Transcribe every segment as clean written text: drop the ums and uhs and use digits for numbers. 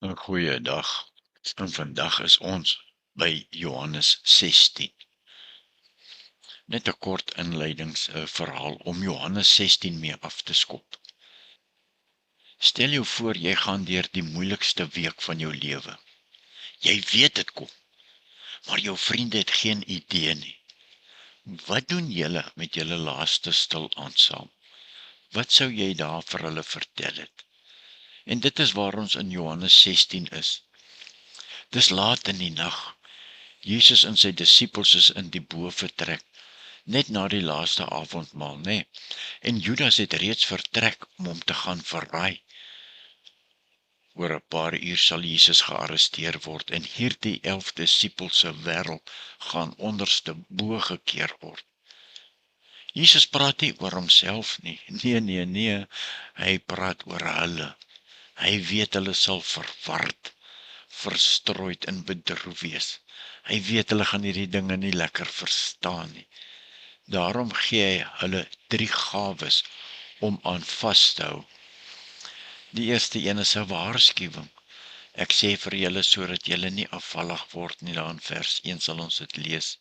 'n Goeie dag. En vandag is ons by Johannes 16. Net 'n kort inleidingsverhaal om Johannes 16 mee af te skop. Stel jou voor jy gaan deur die moeilikste week van jou lewe. Jy weet dit kom, maar jou vriende het geen idee nie. Wat doen julle met julle laaste stil aand saam? Wat sou jy daar vir hulle vertel het? En dit is waar ons in Johannes 16 is. Dis laat in die nag. Jesus en sy disippels is in die boefretrek, net na die laaste avondmaal, né? En Judas het reeds vertrek om hom te gaan verraai. Oor 'n paar uur sal Jesus gearresteer word en hierdie 11 disippels se wêreld gaan onderste bo gekeer word. Jesus praat nie oor homself nie. Nee, hy praat oor hulle. Hy weet hulle sal verward, verstrooid en bedroef wees. Hy weet hulle gaan hierdie dinge nie lekker verstaan nie. Daarom gee hy hulle 3 gawes om aan vas te hou. Die eerste een is 'n waarskuwing. Ek sê vir julle sodat julle nie afvallig word nie, daar in vers 1 sal ons dit lees.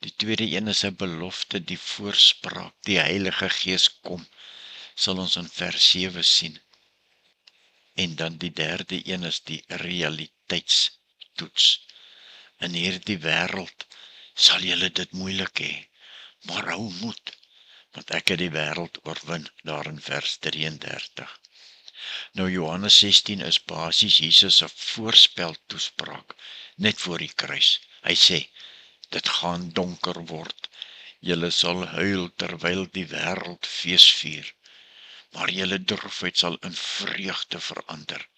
Die tweede een is 'n belofte, die voorspraak, die Heilige Gees kom, sal ons in vers 7 sien. En dan die derde een is die realiteitstoets. In hierdie wêreld sal julle dit moeilik hê, maar hou moed, want ek het die wêreld oorwin, daar in vers 33. Nou Johannes 16 is basies Jesus se voorspeltoespraak, net voor die kruis. Hy sê, dit gaan donker word, julle sal huil terwyl die wêreld feesvier, maar julle droefheid sal in vreugde verander,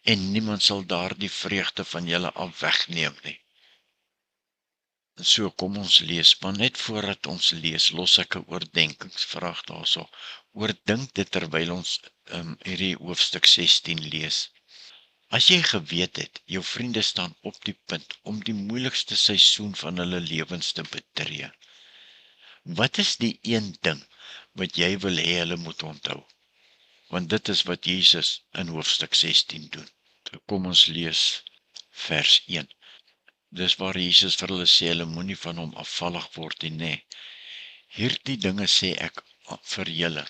en niemand sal daardie vreugde van julle af wegneem nie. En so kom ons lees, maar net voordat ons lees, los ek 'n oordeenkingsvraag daarso. Oordink dit terwyl ons hierdie hoofstuk 16 lees. As jy geweet het, jou vriende staan op die punt om die moeilikste seisoen van hulle lewens te betree, wat is die een ding wat jy wil hê hulle moet onthou? Want dit is wat Jesus in hoofstuk 16 doen. Kom ons lees vers 1. Dis waar Jesus vir hulle sê, hulle moenie van hom afvallig word nie. Hierdie dinge sê ek vir julle,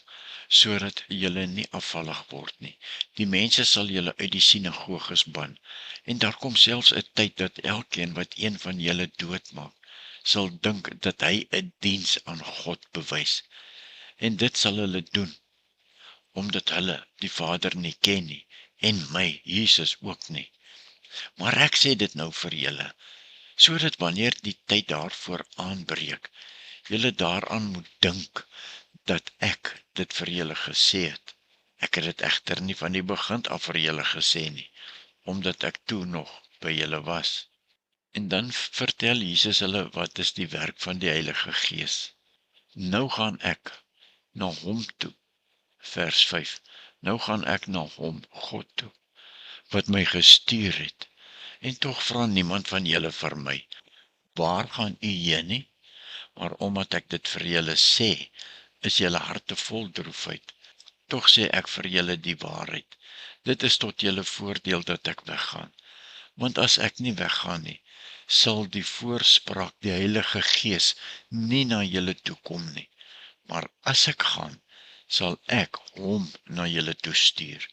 sodat julle nie afvallig word nie. Die mense sal julle uit die sinagoges ban, en daar kom selfs 'n tyd dat elkeen wat een van julle doodmaak, sal dink dat hy 'n diens aan God bewys. En dit sal hulle doen, omdat hulle die Vader nie ken nie, en my, Jesus, ook nie. Maar ek sê dit nou vir julle, sodat wanneer die tyd daarvoor aanbreek, julle daaraan moet dink, dat ek dit vir julle gesê het. Ek het dit egter nie van die begin af vir julle gesê nie, omdat ek toe nog by julle was. En dan vertel Jesus hulle wat is die werk van die Heilige Gees. Nou gaan ek na hom toe, vers 5. Nou gaan ek na hom, God toe, wat my gestuur het, en tog vra niemand van julle vir my, waar gaan u heen nie? Maar omdat ek dit vir julle sê, is julle harte vol droefheid. Tog sê ek vir julle die waarheid. Dit is tot julle voordeel dat ek weggaan. Want as ek nie weggaan nie, sal die voorspraak, die Heilige Gees, nie na julle toe kom nie. Maar as ek gaan, sal ek hom na julle toe stuur.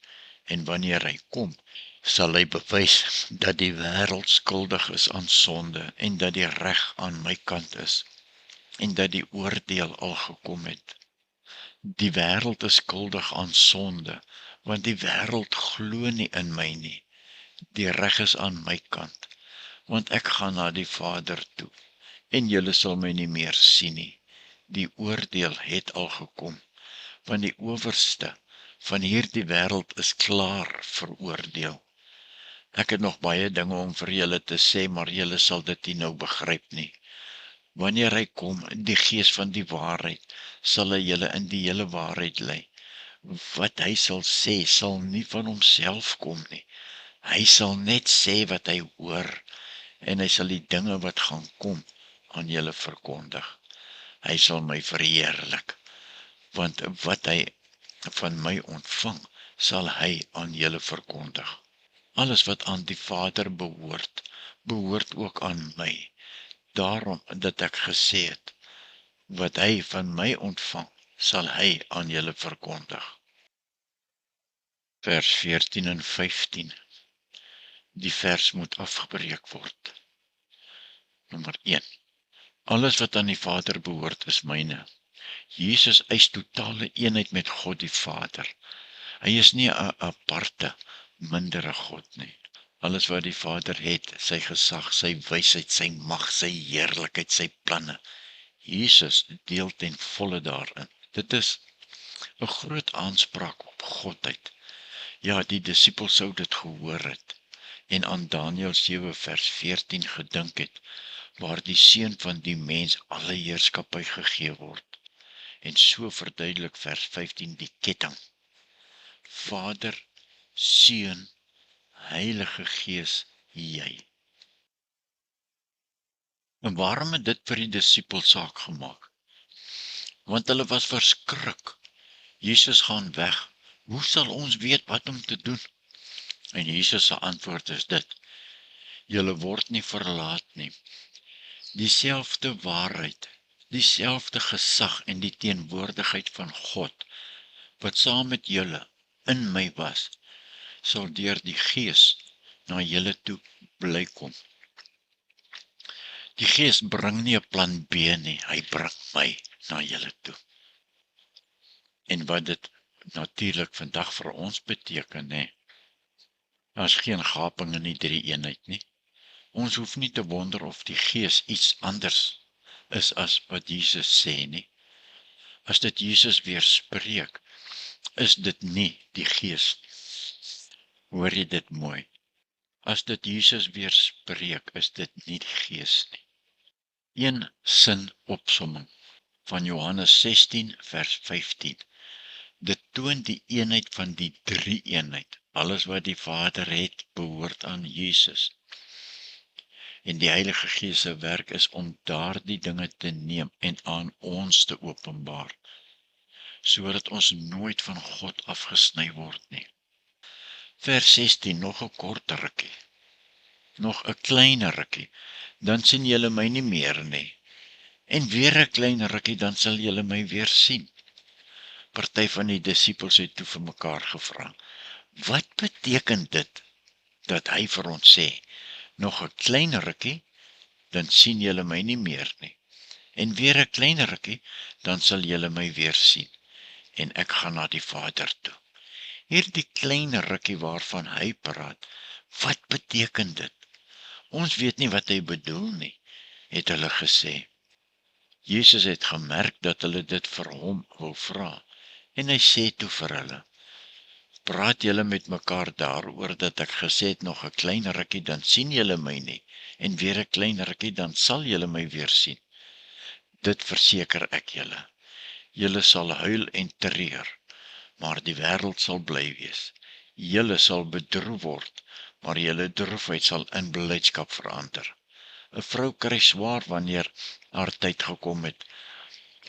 En wanneer hy kom, sal hy bewys dat die wêreld skuldig is aan sonde en dat die reg aan my kant is en dat die oordeel al gekom het. Die wêreld is skuldig aan sonde, want die wêreld glo nie in my nie. Die reg is aan my kant, want ek gaan na die Vader toe, en julle sal my nie meer sien nie. Die oordeel het al gekom, want die owerste van hierdie wêreld is klaar veroordeel. Ek het nog baie dinge om vir julle te sê, maar julle sal dit nie nou begryp nie. Wanneer hy kom, die Gees van die waarheid, sal hy julle in die hele waarheid lei. Wat hy sal sê, sal nie van homself kom nie. Hy sal net sê wat hy hoor, en hy sal die dinge wat gaan kom aan julle verkondig. Hy sal my verheerlik, want wat hy van my ontvang, sal hy aan julle verkondig. Alles wat aan die Vader behoort, behoort ook aan my. Daarom dat ek gesê het, wat hy van my ontvang, sal hy aan julle verkondig. Vers 14 en 15. Die vers moet afgebreek word. Nommer 1. Alles wat aan die Vader behoort is myne. Jesus eis totale eenheid met God die Vader. Hy is nie 'n aparte, mindere God nie. Alles wat die Vader het, sy gesag, sy wysheid, sy mag, sy heerlikheid, sy planne. Jesus deel ten volle daarin. Dit is 'n groot aanspraak op Godheid. Ja, die disippels sou dit gehoor het en aan Daniël 7 vers 14 gedink het, waar die seun van die mens alle heerskappy gegee word. En so verduidelik vers 15 die ketting. Vader, Seun, Heilige Gees, jy. En waarom het dit vir die disippels saak gemaak? Want hulle was verskrik. Jesus gaan weg. Hoe sal ons weet wat om te doen? En Jesus se antwoord is dit: julle word nie verlaat nie. Dieselfde waarheid, dieselfde gesag en die teenwoordigheid van God, wat saam met julle in my was, sal deur die Gees na julle toe bly kom. Die Gees bring nie 'n plan B nie, hy bring my na julle toe. En wat dit natuurlik vandag vir ons beteken, hè, daar's geen gaping in die drie-eenheid nie. Ons hoef nie te wonder of die Gees iets anders is as wat Jesus sê nie. As dit Jesus weerspreek, is dit nie die Gees nie. Hoor jy dit mooi? As dit Jesus weerspreek, is dit nie die Gees nie. Een sin opsomming van Johannes 16 vers 15. Dit toon die eenheid van die drie-eenheid. Alles wat die Vader het, behoort aan Jesus. En die Heilige Gees se werk is om daardie dinge te neem en aan ons te openbaar, sodat ons nooit van God afgesny word nie. Vers 16, nog 'n kort rukkie. Nog 'n klein rukkie, dan sien julle my nie meer nie. En weer 'n klein rukkie, dan sal julle my weer sien. Party van die disippels het toe vir mekaar gevra: wat beteken dit dat hy vir ons sê, nog 'n klein rukkie, dan sien julle my nie meer nie. En weer 'n klein rukkie, dan sal julle my weer sien. En ek gaan na die Vader toe. Hierdie klein rukkie waarvan hy praat, wat beteken dit? Ons weet nie wat hy bedoel nie, het hulle gesê. Jesus het gemerk dat hulle dit vir hom wou vra, en hy sê toe vir hulle: praat julle met mekaar daaroor dat ek gesê het, nog 'n klein rukkie, dan sien julle my nie, en weer 'n klein rukkie, dan sal julle my weer sien. Dit verseker ek julle. Julle sal huil en treur, maar die wêreld sal bly wees. Julle sal bedroef word, maar julle droefheid sal in blydskap verander. 'n Vrou kry swaar wanneer haar tyd gekom het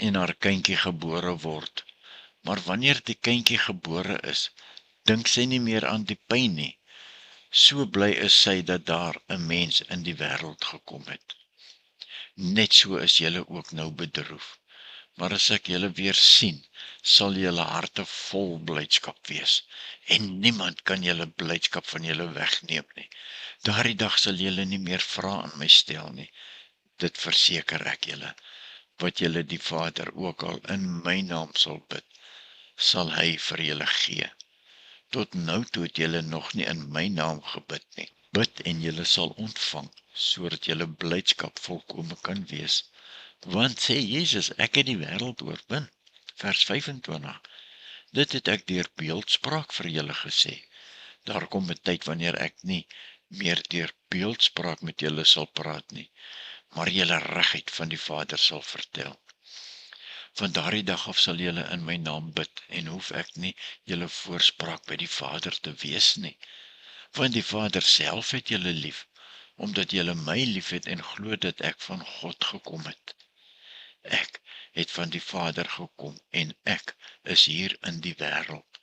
en haar kindjie gebore word. Maar wanneer die kindjie gebore is, dink sy nie meer aan die pyn nie. So bly is sy dat daar 'n mens in die wêreld gekom het. Net so is julle ook nou bedroef. Maar as ek julle weer sien, sal julle harte vol blydskap wees. En niemand kan julle blydskap van julle wegneem nie. Daardie dag sal julle nie meer vra aan my stel nie. Dit verseker ek julle. Wat julle die Vader ook al in my naam sal bid, sal hy vir julle gee. Tot nou toe het julle nog nie in my naam gebid nie. Bid en julle sal ontvang, sodat julle blydskap volkome kan wees. Want sê Jesus, ek het die wêreld oorwin. Vers 25. Dit het ek deur beeldspraak vir julle gesê. Daar kom 'n tyd wanneer ek nie meer deur beeldspraak met julle sal praat nie, maar julle reguit van die Vader sal vertel. Van daardie dag af sal julle in my naam bid, en hoef ek nie julle voorspraak by die Vader te wees nie. Want die Vader self het julle lief, omdat julle my lief het en glo dat ek van God gekom het. Ek het van die Vader gekom en ek is hier in die wêreld.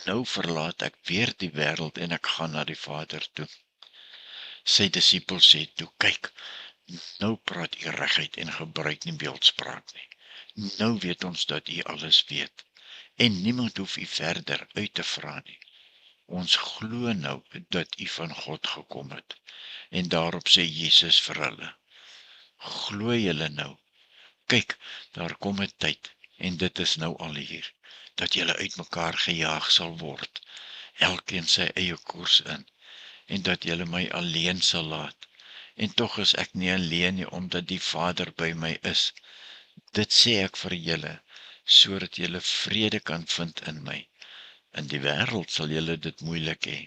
Nou verlaat ek weer die wêreld en ek gaan na die Vader toe. Sy disippels sê toe, kyk, nou praat u reguit en gebruik nie beeldspraak nie. Nou weet ons dat u alles weet. En niemand hoef u verder uit te vra nie. Ons glo nou dat u van God gekom het. En daarop sê Jesus vir hulle, glo julle nou? Kyk, daar kom 'n tyd, en dit is nou al hier, dat julle uitmekaar gejaag sal word, elkeen sy eie koers in, en dat julle my alleen sal laat. En tog is ek nie alleen nie, omdat die Vader by my is. Dit sê ek vir julle, sodat julle vrede kan vind in my. In die wêreld sal julle dit moeilik hê,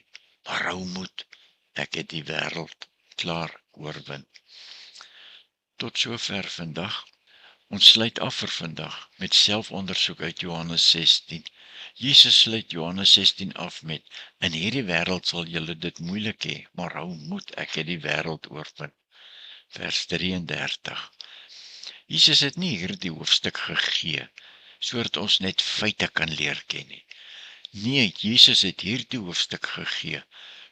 maar hou moed, ek het die wêreld klaar oorwin. Tot sover vandag. Ons sluit af vir vandag met selfondersoek uit Johannes 16. Jesus sluit Johannes 16 af met, in hierdie wêreld sal julle dit moeilik hê, maar hou moed, ek het die wêreld oorwin. Vers 33. Jesus het nie hierdie hoofstuk gegee, sodat ons net feite kan leer ken nie. Nee, Jesus het hierdie hoofstuk gegee,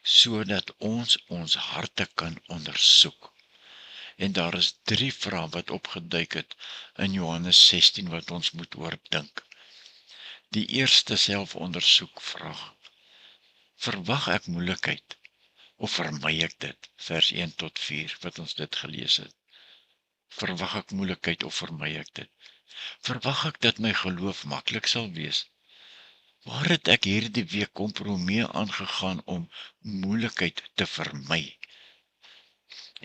sodat ons harte kan ondersoek. En daar is 3 vrae wat opgeduik het in Johannes 16 wat ons moet oordink. Die eerste selfondersoekvraag: verwag ek moeilikheid of vermy ek dit? Vers 1 tot 4 wat ons dit gelees het. Verwag ek moeilikheid of vermy ek dit? Verwag ek dat my geloof maklik sal wees? Waar het ek hierdie week kompromie aangegaan om moeilikheid te vermy?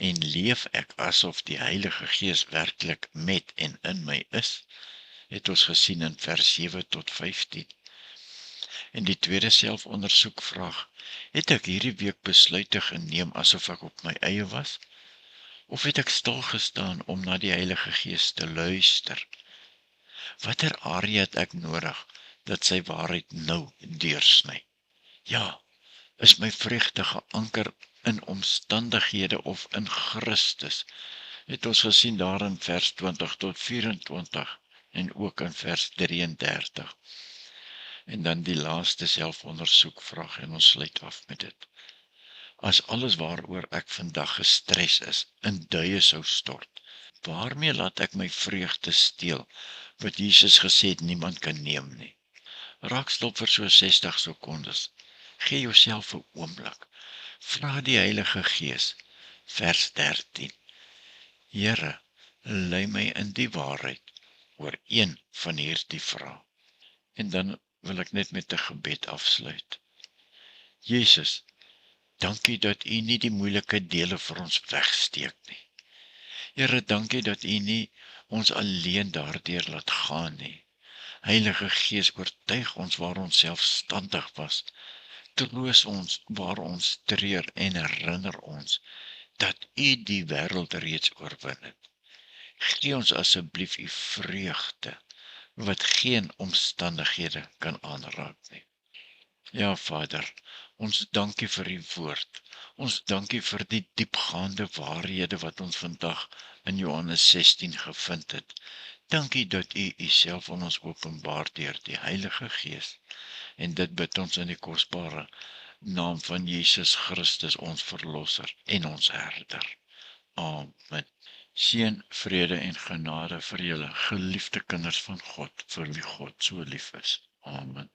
En leef ek asof die Heilige Gees werklik met en in my is? Het ons gesien in vers 7 tot 15. En die tweede selfondersoekvraag: het ek hierdie week besluite geneem asof ek op my eie was? Of het ek stil gestaan om na die Heilige Gees te luister? Watter area het ek nodig dat sy waarheid nou deursny? Ja, is my vreugde geanker in omstandighede of in Christus? Het ons gesien daar in vers 20 tot 24 en ook in vers 33. En dan die laaste selfondersoekvraag en ons sluit af met dit. As alles waaroor ek vandag gestres is, in duie sou stort, waarmee laat ek my vreugde steel, wat Jesus gesê het niemand kan neem nie? Raak stil vir so 60 sekondes. Gee jouself 'n oomblik. Vra die Heilige Gees. Vers 13. Here, lei my in die waarheid oor een van hierdie vrae. En dan wil ek net met 'n gebed afsluit. Jesus, dankie dat U nie die moeilike dele vir ons wegsteek nie. Here, dankie dat U nie ons alleen daardeur laat gaan nie. Heilige Gees, oortuig ons waar ons selfstandig was. Troos ons waar ons treur en herinner ons dat U die wêreld reeds oorwin het. Gee ons asseblief U vreugde, wat geen omstandighede kan aanraak nie. Ja, Vader, ons dankie vir U woord. Ons dankie vir die diepgaande waarhede wat ons vandag in Johannes 16 gevind het. Dankie dat U Uself aan ons openbaar deur die Heilige Gees. En dit bid ons in die kosbare naam van Jesus Christus, ons Verlosser en ons Herder. Amen. Seën, vrede en genade vir julle, geliefde kinders van God, vir wie God so lief is. Amen.